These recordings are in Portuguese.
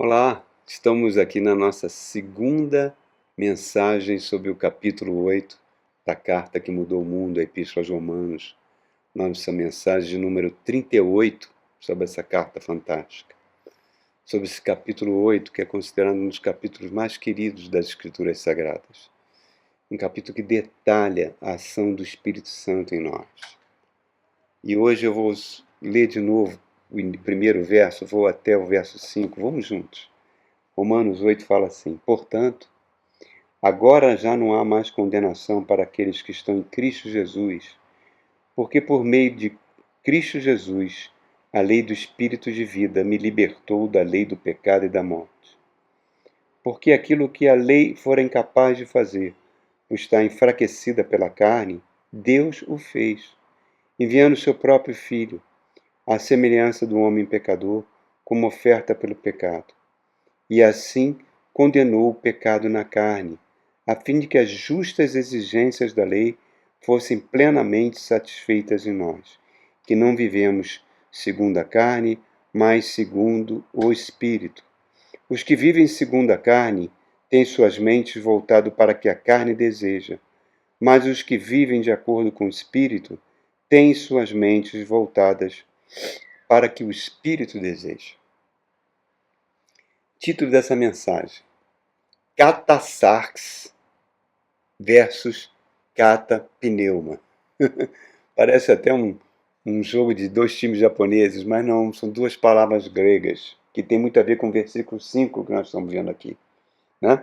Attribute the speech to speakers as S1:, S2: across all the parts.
S1: Olá, estamos aqui na nossa segunda mensagem sobre o capítulo 8 da carta que mudou o mundo, a Epístola aos Romanos. Nossa mensagem de número 38 sobre essa carta fantástica. Sobre esse capítulo 8, que é considerado um dos capítulos mais queridos das Escrituras Sagradas. Um capítulo que detalha a ação do Espírito Santo em nós. E hoje eu vou ler de novo o primeiro verso, vou até o verso 5, vamos juntos. Romanos 8 fala assim: portanto, agora já não há mais condenação para aqueles que estão em Cristo Jesus, porque por meio de Cristo Jesus, a lei do Espírito de vida me libertou da lei do pecado e da morte. Porque aquilo que a lei fora incapaz de fazer, por estar enfraquecida pela carne, Deus o fez, enviando seu próprio Filho, à semelhança do homem pecador, como oferta pelo pecado. E assim condenou o pecado na carne, a fim de que as justas exigências da lei fossem plenamente satisfeitas em nós, que não vivemos segundo a carne, mas segundo o Espírito. Os que vivem segundo a carne têm suas mentes voltadas para o que a carne deseja, mas os que vivem de acordo com o Espírito têm suas mentes voltadas para o que o Espírito deseja. Título dessa mensagem: Catasarx versus Catapneuma. Parece até um jogo de dois times japoneses, mas não, são duas palavras gregas, que tem muito a ver com o versículo 5 que nós estamos vendo aqui. Né?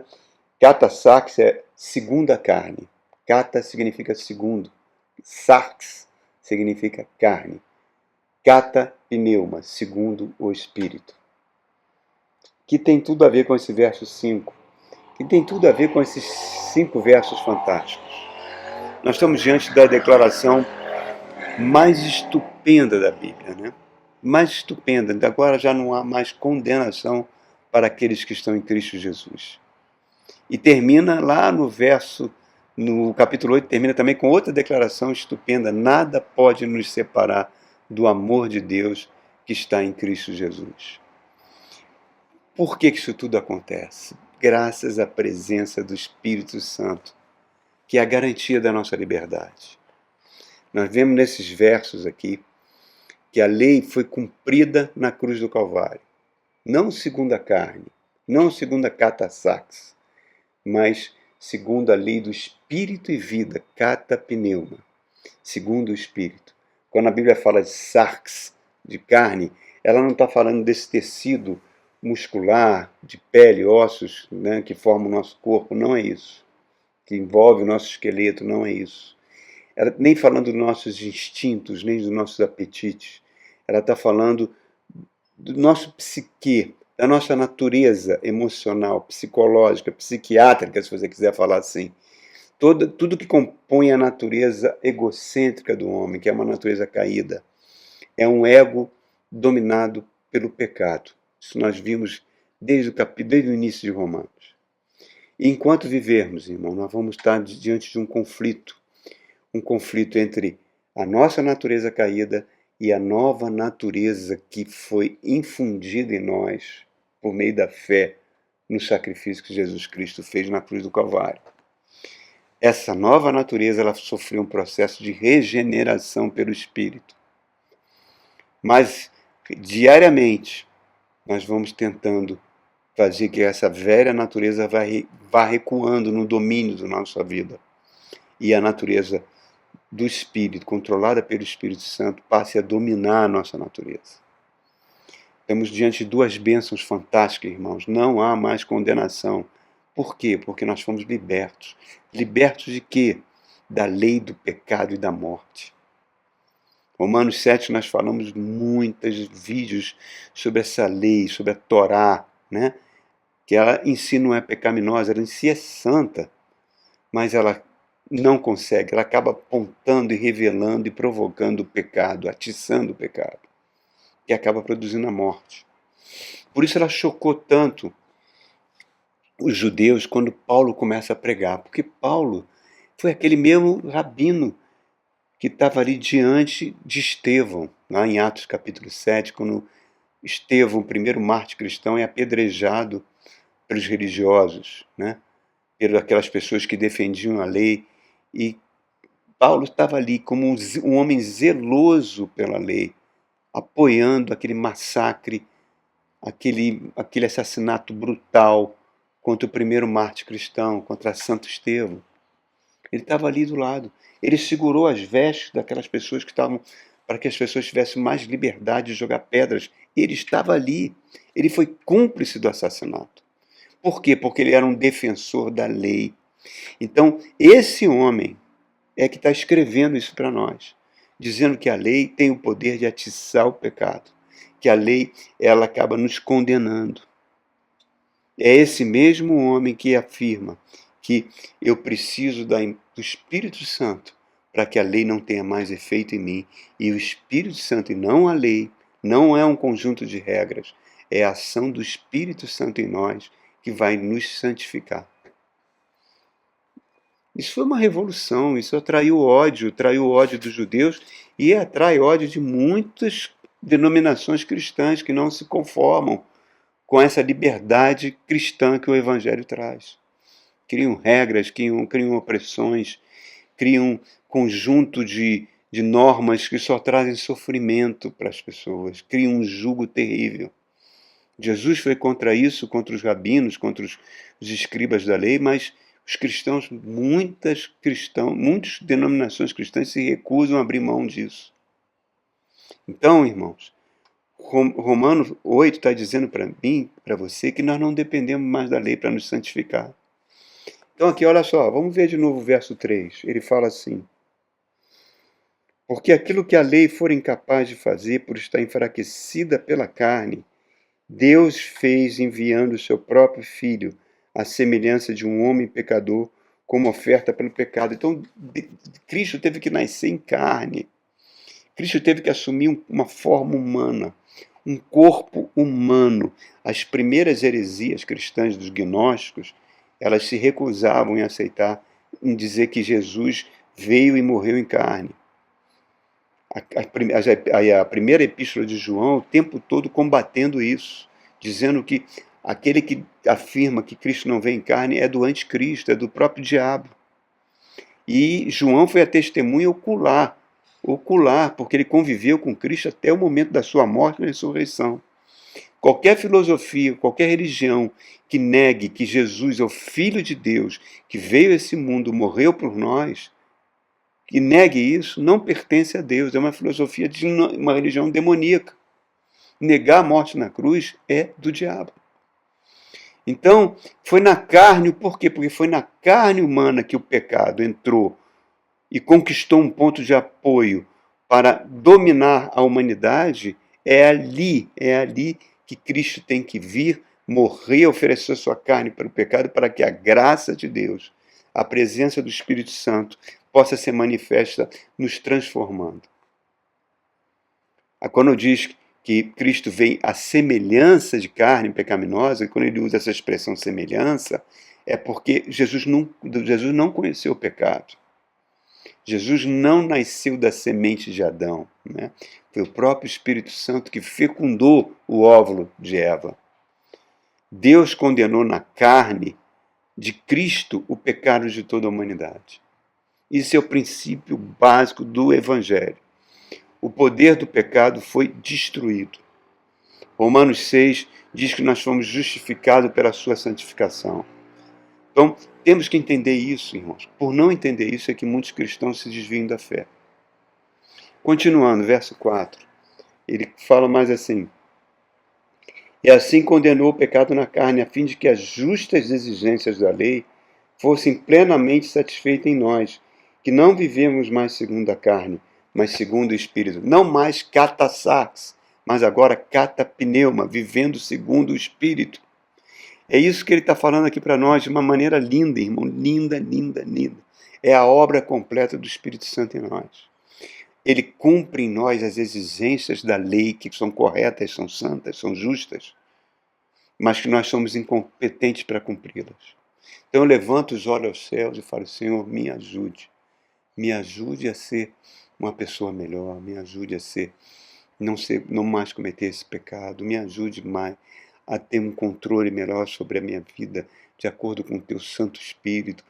S1: Catasarx é segunda carne. Kata significa segundo. Sarx significa carne. Catapneuma, segundo o Espírito. Que tem tudo a ver com esse verso 5. Que tem tudo a ver com esses 5 versos fantásticos. Nós estamos diante da declaração mais estupenda da Bíblia, né? Mais estupenda. Agora já não há mais condenação para aqueles que estão em Cristo Jesus. E termina lá no capítulo 8, termina também com outra declaração estupenda: nada pode nos separar do amor de Deus que está em Cristo Jesus. Por que isso tudo acontece? Graças à presença do Espírito Santo, que é a garantia da nossa liberdade. Nós vemos nesses versos aqui que a lei foi cumprida na cruz do Calvário. Não segundo a carne, não segundo a catasarx, mas segundo a lei do Espírito e vida, catapneuma, segundo o Espírito. Quando a Bíblia fala de sarx, de carne, ela não está falando desse tecido muscular, de pele, ossos, né, que formam o nosso corpo, não é isso. Que envolve o nosso esqueleto, não é isso. Ela, nem falando dos nossos instintos, nem dos nossos apetites. Ela está falando do nosso psique, da nossa natureza emocional, psicológica, psiquiátrica, se você quiser falar assim. Tudo que compõe a natureza egocêntrica do homem, que é uma natureza caída, é um ego dominado pelo pecado. Isso nós vimos desde o início de Romanos. E enquanto vivermos, irmão, nós vamos estar diante de um conflito entre a nossa natureza caída e a nova natureza que foi infundida em nós por meio da fé no sacrifício que Jesus Cristo fez na cruz do Calvário. Essa nova natureza, ela sofreu um processo de regeneração pelo Espírito. Mas, diariamente, nós vamos tentando fazer que essa velha natureza vá recuando no domínio da nossa vida. E a natureza do Espírito, controlada pelo Espírito Santo, passe a dominar a nossa natureza. Estamos diante de duas bênçãos fantásticas, irmãos. Não há mais condenação. Por quê? Porque nós fomos libertos. Libertos de quê? Da lei do pecado e da morte. Romanos 7, nós falamos muitos vídeos sobre essa lei, sobre a Torá, né? Que ela em si não é pecaminosa, ela em si é santa, mas ela não consegue, ela acaba apontando e revelando e provocando o pecado, atiçando o pecado, e acaba produzindo a morte. Por isso ela chocou tanto os judeus quando Paulo começa a pregar, porque Paulo foi aquele mesmo rabino que estava ali diante de Estevão, lá em Atos capítulo 7, quando Estevão, o primeiro mártir cristão, é apedrejado pelos religiosos, né? Pelas aquelas pessoas que defendiam a lei. E Paulo estava ali como um homem zeloso pela lei, apoiando aquele massacre, aquele assassinato brutal contra o primeiro mártir cristão, contra Santo Estevão. Ele estava ali do lado. Ele segurou as vestes daquelas pessoas que estavam, para que as pessoas tivessem mais liberdade de jogar pedras. Ele estava ali. Ele foi cúmplice do assassinato. Por quê? Porque ele era um defensor da lei. Então, esse homem é que está escrevendo isso para nós, dizendo que a lei tem o poder de atiçar o pecado, que a lei ela acaba nos condenando. É esse mesmo homem que afirma que eu preciso do Espírito Santo para que a lei não tenha mais efeito em mim. E o Espírito Santo, e não a lei, não é um conjunto de regras, é a ação do Espírito Santo em nós que vai nos santificar. Isso foi uma revolução, isso atraiu o ódio dos judeus e atrai ódio de muitas denominações cristãs que não se conformam com essa liberdade cristã que o Evangelho traz. Criam regras, criam opressões, criam um conjunto de normas que só trazem sofrimento para as pessoas, criam um jugo terrível. Jesus foi contra isso, contra os rabinos, contra os escribas da lei, mas os cristãos, muitas denominações cristãs se recusam a abrir mão disso. Então, irmãos, Romanos 8 está dizendo para mim, para você, que nós não dependemos mais da lei para nos santificar. Então aqui, olha só, vamos ver de novo o verso 3. Ele fala assim: porque aquilo que a lei for incapaz de fazer por estar enfraquecida pela carne, Deus fez enviando o seu próprio Filho, à semelhança de um homem pecador, como oferta pelo pecado. Então, Cristo teve que nascer em carne. Cristo teve que assumir uma forma humana, um corpo humano. As primeiras heresias cristãs dos gnósticos, elas se recusavam em aceitar, em dizer que Jesus veio e morreu em carne. A primeira epístola de João, o tempo todo combatendo isso, dizendo que aquele que afirma que Cristo não vem em carne é do anticristo, é do próprio diabo. E João foi a testemunha ocular, porque ele conviveu com Cristo até o momento da sua morte e ressurreição. Qualquer filosofia, qualquer religião que negue que Jesus é o Filho de Deus, que veio a esse mundo, morreu por nós, que negue isso, não pertence a Deus, é uma filosofia de uma religião demoníaca. Negar a morte na cruz é do diabo. Então, foi na carne, por quê? Porque foi na carne humana que o pecado entrou e conquistou um ponto de apoio para dominar a humanidade. É ali que Cristo tem que vir, morrer, oferecer sua carne para o pecado, para que a graça de Deus, a presença do Espírito Santo, possa ser manifesta nos transformando. Quando diz que Cristo vem à semelhança de carne pecaminosa, e quando ele usa essa expressão semelhança, é porque Jesus não conheceu o pecado. Jesus não nasceu da semente de Adão, né? Foi o próprio Espírito Santo que fecundou o óvulo de Eva. Deus condenou na carne de Cristo o pecado de toda a humanidade. Isso é o princípio básico do Evangelho. O poder do pecado foi destruído. Romanos 6 diz que nós fomos justificados pela sua santificação. Então, temos que entender isso, irmãos. Por não entender isso é que muitos cristãos se desviam da fé. Continuando, verso 4. Ele fala mais assim: e assim condenou o pecado na carne, a fim de que as justas exigências da lei fossem plenamente satisfeitas em nós, que não vivemos mais segundo a carne, mas segundo o Espírito. Não mais kata-sarx, mas agora kata-pneuma, vivendo segundo o Espírito. É isso que ele está falando aqui para nós de uma maneira linda, irmão. Linda, linda, linda. É a obra completa do Espírito Santo em nós. Ele cumpre em nós as exigências da lei, que são corretas, são santas, são justas, mas que nós somos incompetentes para cumpri-las. Então eu levanto os olhos aos céus e falo: Senhor, me ajude. Me ajude a ser uma pessoa melhor, me ajude a ser não mais cometer esse pecado. Me ajude mais a ter um controle melhor sobre a minha vida, de acordo com o teu Santo Espírito.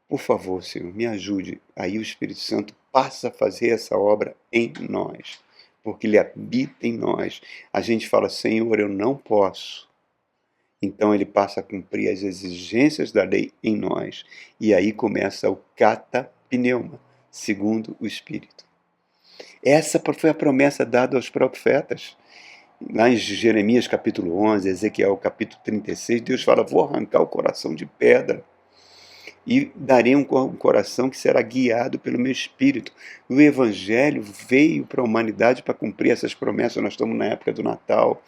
S1: Por favor, Senhor, me ajude. Aí o Espírito Santo passa a fazer essa obra em nós, porque Ele habita em nós. A gente fala, Senhor, eu não posso. Então ele passa a cumprir as exigências da lei em nós. E aí começa o catapneuma, segundo o Espírito. Essa foi a promessa dada aos profetas. Lá em Jeremias capítulo 11, Ezequiel capítulo 36, Deus fala, vou arrancar o coração de pedra e darei um coração que será guiado pelo meu Espírito. O Evangelho veio para a humanidade para cumprir essas promessas. Nós estamos na época do Natal.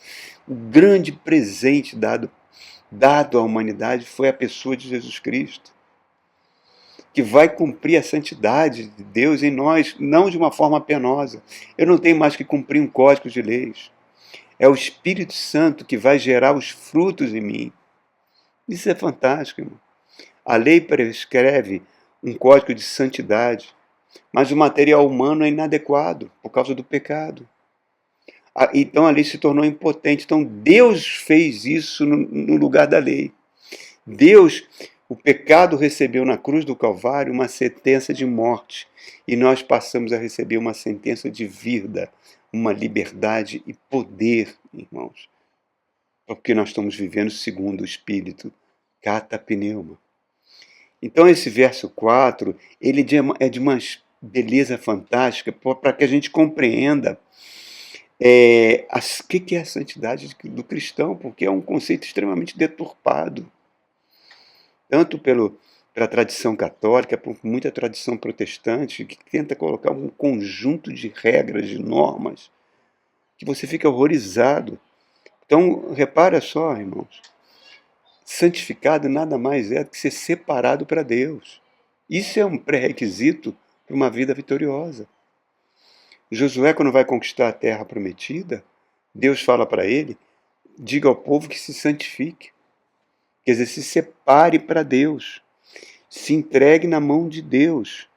S1: O grande presente dado à humanidade foi a pessoa de Jesus Cristo, que vai cumprir a santidade de Deus em nós, não de uma forma penosa. Eu não tenho mais que cumprir um código de leis. É o Espírito Santo que vai gerar os frutos em mim. Isso é fantástico, irmão. A lei prescreve um código de santidade, mas o material humano é inadequado por causa do pecado. Então a lei se tornou impotente. Então Deus fez isso no lugar da lei. Deus, o pecado recebeu na cruz do Calvário uma sentença de morte, e nós passamos a receber uma sentença de vida, uma liberdade e poder, irmãos, porque nós estamos vivendo segundo o Espírito, catapneuma. Então esse verso 4, ele é de uma beleza fantástica, para que a gente compreenda o que é a santidade do cristão, porque é um conceito extremamente deturpado, tanto pela tradição católica, por muita tradição protestante, que tenta colocar um conjunto de regras, de normas, que você fica horrorizado. Então, repara só, irmãos, santificado nada mais é do que ser separado para Deus. Isso é um pré-requisito para uma vida vitoriosa. Josué, quando vai conquistar a terra prometida, Deus fala para ele, diga ao povo que se santifique. Quer dizer, se separe para Deus. Se entregue na mão de Deus.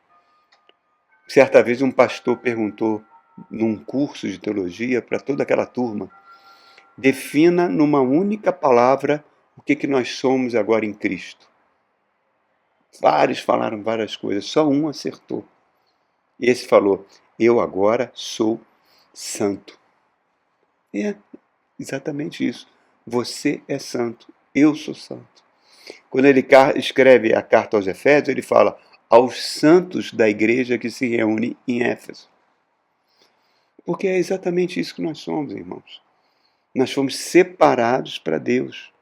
S1: Certa vez um pastor perguntou, num curso de teologia, para toda aquela turma, defina numa única palavra o que nós somos agora em Cristo. Vários falaram várias coisas, só um acertou. E esse falou, eu agora sou santo. É exatamente isso. Você é santo, eu sou santo. Quando ele escreve a carta aos Efésios, ele fala aos santos da igreja que se reúne em Éfeso. Porque é exatamente isso que nós somos, irmãos. Nós fomos separados para Deus.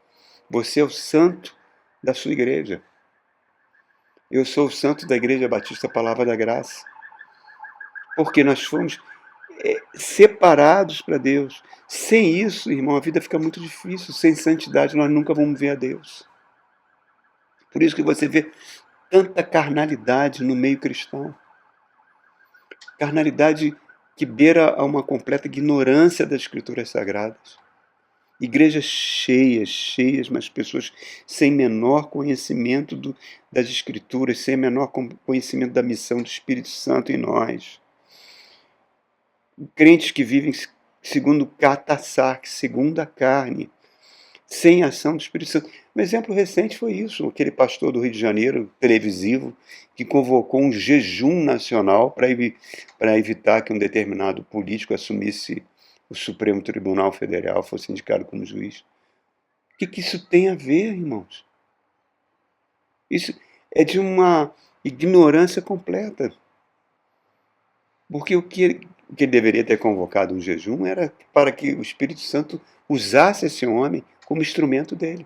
S1: Você é o santo da sua igreja. Eu sou o santo da Igreja Batista Palavra da Graça. Porque nós fomos separados para Deus. Sem isso, irmão, a vida fica muito difícil. Sem santidade, nós nunca vamos ver a Deus. Por isso que você vê tanta carnalidade no meio cristão. Carnalidade que beira a uma completa ignorância das Escrituras Sagradas. Igrejas cheias, mas pessoas sem menor conhecimento das Escrituras, sem menor conhecimento da missão do Espírito Santo em nós. Crentes que vivem segundo Catasarque, segundo a carne, sem ação do Espírito Santo. Um exemplo recente foi isso, aquele pastor do Rio de Janeiro, televisivo, que convocou um jejum nacional para evitar que um determinado político assumisse o Supremo Tribunal Federal, fosse indicado como juiz. O que isso tem a ver, irmãos? Isso é de uma ignorância completa. Porque o que ele deveria ter convocado um jejum era para que o Espírito Santo usasse esse homem como instrumento dele.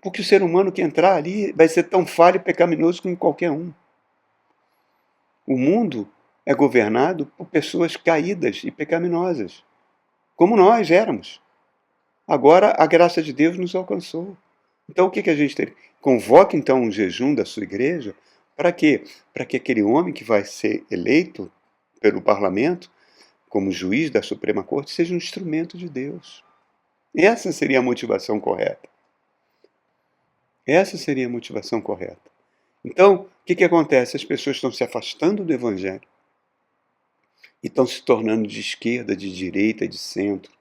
S1: Porque o ser humano que entrar ali vai ser tão falho e pecaminoso como qualquer um. O mundo é governado por pessoas caídas e pecaminosas, como nós éramos. Agora a graça de Deus nos alcançou. Então o que a gente tem? Convoque então um jejum da sua igreja. Para quê? Para que aquele homem que vai ser eleito pelo parlamento, como juiz da Suprema Corte, seja um instrumento de Deus. Essa seria a motivação correta. Essa seria a motivação correta. Então, o que acontece? As pessoas estão se afastando do Evangelho. e estão se tornando de esquerda, de direita, de centro,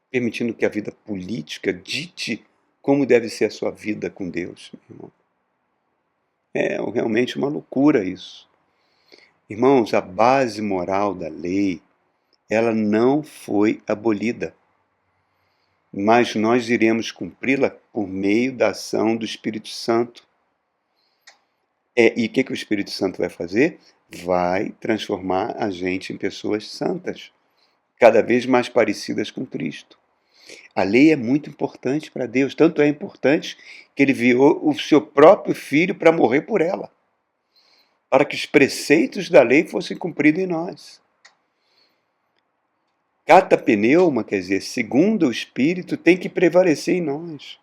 S1: permitindo que a vida política dite como deve ser a sua vida com Deus, meu irmão. É realmente uma loucura isso. Irmãos, a base moral da lei, ela não foi abolida, mas nós iremos cumpri-la por meio da ação do Espírito Santo. E o que o Espírito Santo vai fazer? Vai transformar a gente em pessoas santas, cada vez mais parecidas com Cristo. A lei é muito importante para Deus, tanto é importante que ele enviou o seu próprio Filho para morrer por ela, para que os preceitos da lei fossem cumpridos em nós. Cata pneuma, quer dizer, segundo o Espírito, tem que prevalecer em nós.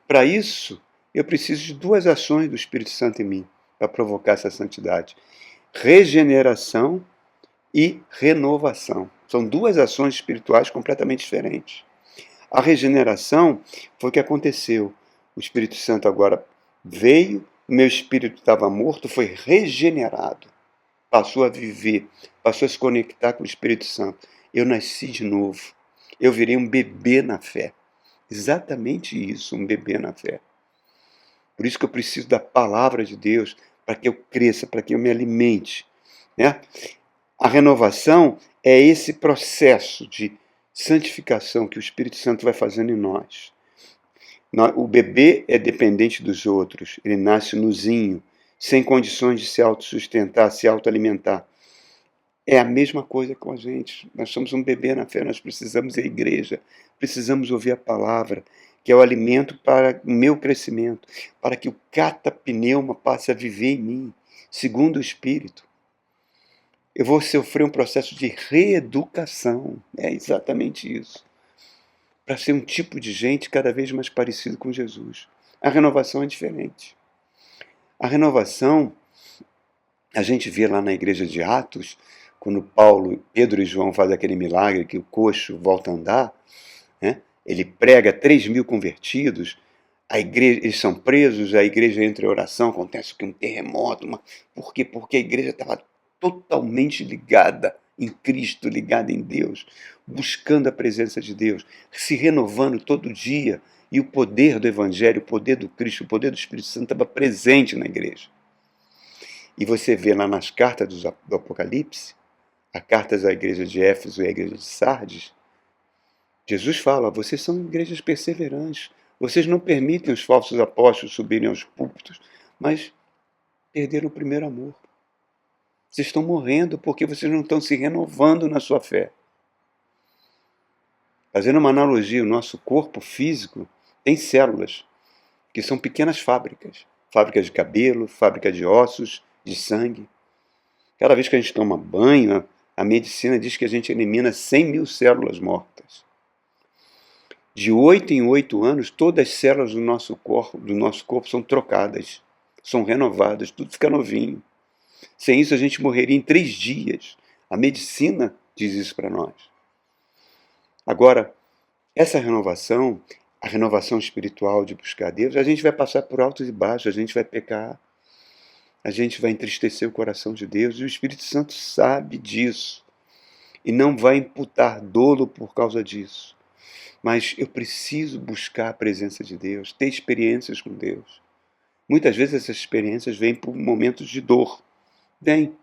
S1: Para isso, eu preciso de duas ações do Espírito Santo em mim, para provocar essa santidade: regeneração e renovação. São duas ações espirituais completamente diferentes. A regeneração foi o que aconteceu. O Espírito Santo agora veio, o meu espírito estava morto, foi regenerado, passou a viver, passou a se conectar com o Espírito Santo. Eu nasci de novo. Eu virei um bebê na fé. Exatamente isso, um bebê na fé. Por isso que eu preciso da palavra de Deus, para que eu cresça, para que eu me alimente, né? A renovação é esse processo de santificação que o Espírito Santo vai fazendo em nós. O bebê é dependente dos outros, ele nasce nuzinho, sem condições de se autossustentar, se autoalimentar. É a mesma coisa com a gente. Nós somos um bebê na fé, nós precisamos ir à igreja, precisamos ouvir a palavra, que é o alimento para o meu crescimento, para que o catapneuma passe a viver em mim, segundo o Espírito. Eu vou sofrer um processo de reeducação, é exatamente isso, para ser um tipo de gente cada vez mais parecido com Jesus. A renovação é diferente. A renovação, a gente vê lá na igreja de Atos, quando Pedro e João fazem aquele milagre que o coxo volta a andar, né? Ele prega 3.000 convertidos, a igreja, eles são presos, a igreja entra em oração, acontece um terremoto. Por quê? Porque a igreja estava totalmente ligada em Cristo, ligada em Deus, buscando a presença de Deus, se renovando todo dia, e o poder do Evangelho, o poder do Cristo, o poder do Espírito Santo estava presente na igreja. E você vê lá nas cartas do Apocalipse, as cartas à igreja de Éfeso e à igreja de Sardes, Jesus fala: vocês são igrejas perseverantes, vocês não permitem os falsos apóstolos subirem aos púlpitos, mas perderam o primeiro amor. Vocês estão morrendo porque vocês não estão se renovando na sua fé. Fazendo uma analogia, o nosso corpo físico tem células, que são pequenas fábricas. Fábricas de cabelo, fábrica de ossos, de sangue. Cada vez que a gente toma banho, a medicina diz que a gente elimina 100.000 células mortas. De 8 em 8 anos, todas as células do nosso corpo são trocadas, são renovadas, tudo fica novinho. Sem isso, a gente morreria em 3 dias. A medicina diz isso para nós. Agora, essa renovação, a renovação espiritual de buscar Deus, a gente vai passar por altos e baixos, a gente vai pecar, a gente vai entristecer o coração de Deus, e o Espírito Santo sabe disso, e não vai imputar dolo por causa disso. Mas eu preciso buscar a presença de Deus, ter experiências com Deus. Muitas vezes essas experiências vêm por momentos de dor. Vêm.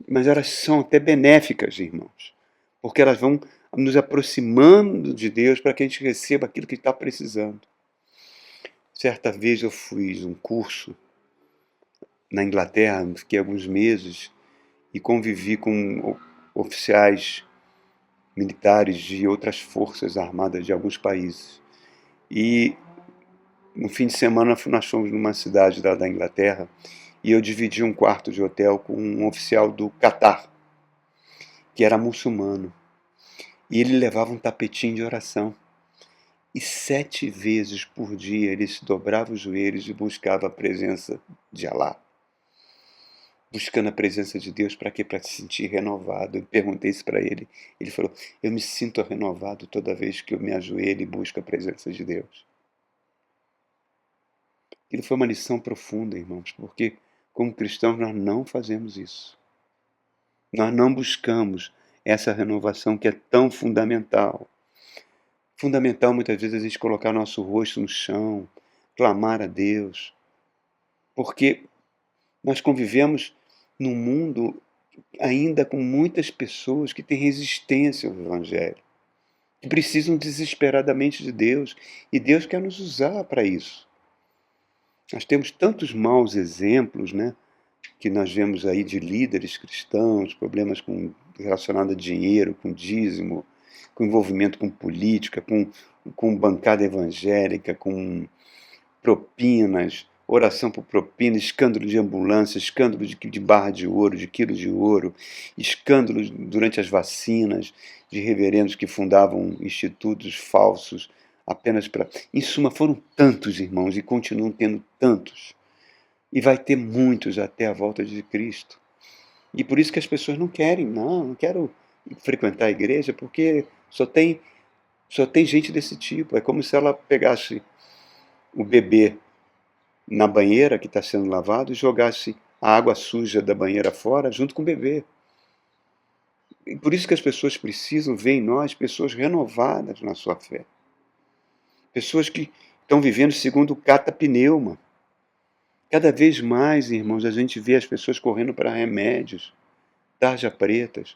S1: Mas elas são até benéficas, irmãos. Porque elas vão nos aproximando de Deus para que a gente receba aquilo que está precisando. Certa vez eu fiz um curso na Inglaterra, fiquei alguns meses e convivi com oficiais militares de outras forças armadas de alguns países. E no fim de semana nós fomos numa cidade da Inglaterra e eu dividi um quarto de hotel com um oficial do Catar, que era muçulmano. E ele levava um tapetinho de oração. E 7 vezes por dia ele se dobrava os joelhos e buscava a presença de Alá. Buscando a presença de Deus para quê? Para se sentir renovado. Eu perguntei isso para ele. Ele falou: eu me sinto renovado toda vez que eu me ajoelho e busco a presença de Deus. Aquilo foi uma lição profunda, irmãos, porque como cristãos nós não fazemos isso. Nós não buscamos essa renovação que é tão fundamental. Fundamental muitas vezes a gente colocar nosso rosto no chão, clamar a Deus, porque nós convivemos num mundo ainda com muitas pessoas que têm resistência ao Evangelho, que precisam desesperadamente de Deus, e Deus quer nos usar para isso. Nós temos tantos maus exemplos, né, que nós vemos aí de líderes cristãos, problemas relacionados a dinheiro, com dízimo, com envolvimento com política, com bancada evangélica, com propinas, oração por propina, escândalo de ambulância, escândalo de barra de ouro, de quilo de ouro, escândalos durante as vacinas, de reverendos que fundavam institutos falsos apenas para... Em suma, foram tantos, irmãos, e continuam tendo tantos. E vai ter muitos até a volta de Cristo. E por isso que as pessoas não querem, não quero frequentar a igreja, porque só tem gente desse tipo. É como se ela pegasse o bebê na banheira que está sendo lavado e jogasse a água suja da banheira fora junto com o bebê. E por isso que as pessoas precisam ver em nós pessoas renovadas na sua fé. Pessoas que estão vivendo segundo o catapneuma. Cada vez mais, irmãos, a gente vê as pessoas correndo para remédios, tarja pretas,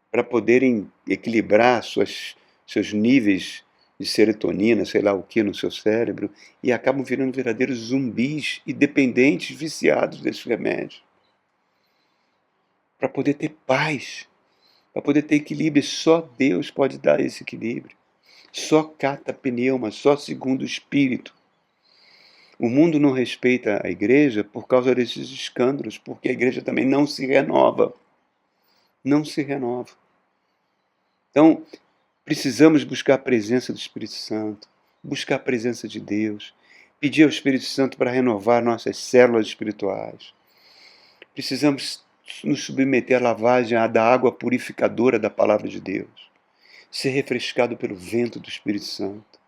S1: para poderem equilibrar seus níveis de serotonina, sei lá o que, no seu cérebro, e acabam virando verdadeiros zumbis e dependentes, viciados desses remédios. Para poder ter paz, para poder ter equilíbrio, só Deus pode dar esse equilíbrio. Só catapneuma, só segundo o Espírito. O mundo não respeita a igreja por causa desses escândalos, porque a igreja também não se renova. Não se renova. Então, precisamos buscar a presença do Espírito Santo, buscar a presença de Deus, pedir ao Espírito Santo para renovar nossas células espirituais. Precisamos nos submeter à lavagem da água purificadora da Palavra de Deus, ser refrescado pelo vento do Espírito Santo.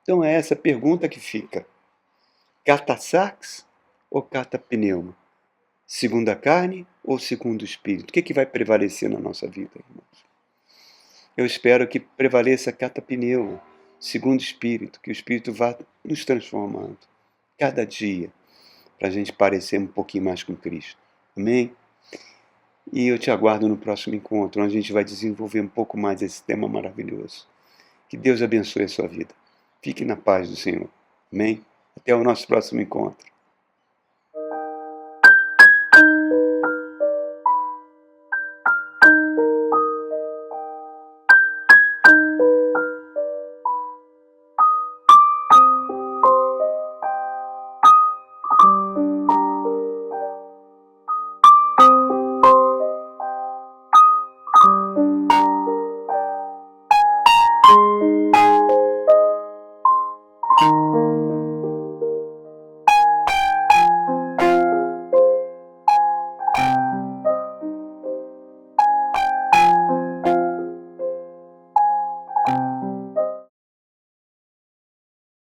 S1: Então é essa pergunta que fica. Cata-sarx ou cata-pneuma? Segundo a carne ou segundo o Espírito? O que vai prevalecer na nossa vida, irmãos? Eu espero que prevaleça cata-pneuma, segundo o Espírito, que o Espírito vá nos transformando cada dia, para a gente parecer um pouquinho mais com Cristo. Amém? E eu te aguardo no próximo encontro, onde a gente vai desenvolver um pouco mais esse tema maravilhoso. Que Deus abençoe a sua vida. Fique na paz do Senhor. Amém? Até o nosso próximo encontro.